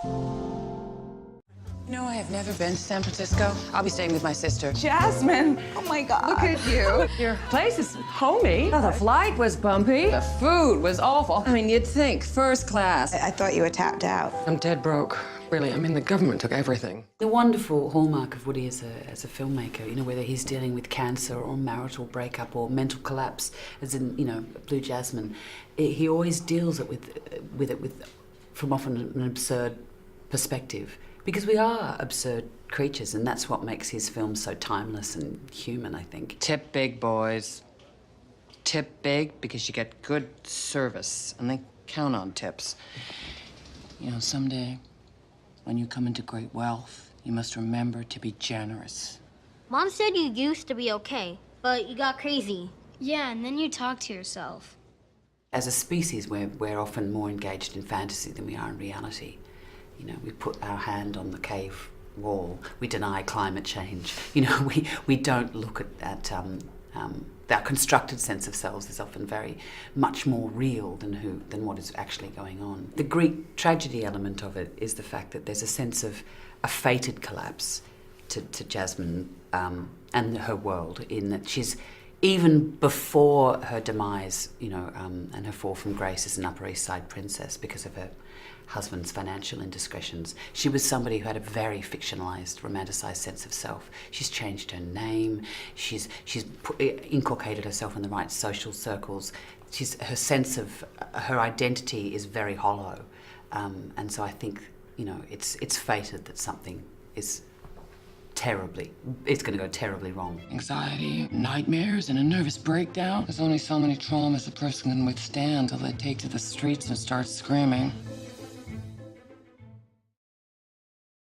You know, I have never been to San Francisco. I'll be staying with my sister. Jasmine! Oh my God. Look at you. Your place is homey. Oh, the flight was bumpy. The food was awful. I mean, you'd think first class. I thought you were tapped out. I'm dead broke. Really, I mean, the government took everything. The wonderful hallmark of Woody as a filmmaker, you know, whether he's dealing with cancer or marital breakup or mental collapse, as in, you know, Blue Jasmine, he always deals with it from often an absurd perspective. Because we are absurd creatures, and that's what makes his films so timeless and human, I think. Tip big, boys. Tip big because you get good service, and they count on tips. You know, someday, when you come into great wealth, you must remember to be generous. Mom said you used to be okay, but you got crazy. Yeah, and then you talk to yourself. As a species, we're often more engaged in fantasy than we are in reality. You know, we put our hand on the cave wall. We deny climate change. You know, we don't look at our constructed sense of selves is often very much more real than what is actually going on. The Greek tragedy element of it is the fact that there's a sense of a fated collapse to Jasmine and her world, in that she's, even before her demise, you know, and her fall from grace as an Upper East Side princess because of her husband's financial indiscretions, she was somebody who had a very fictionalized, romanticized sense of self. She's changed her name, she's inculcated herself in the right social circles. Her sense of her identity is very hollow. And so I think, you know, it's fated that something is it's going to go terribly wrong. Anxiety, nightmares, and a nervous breakdown. There's only so many traumas a person can withstand till they take to the streets and start screaming.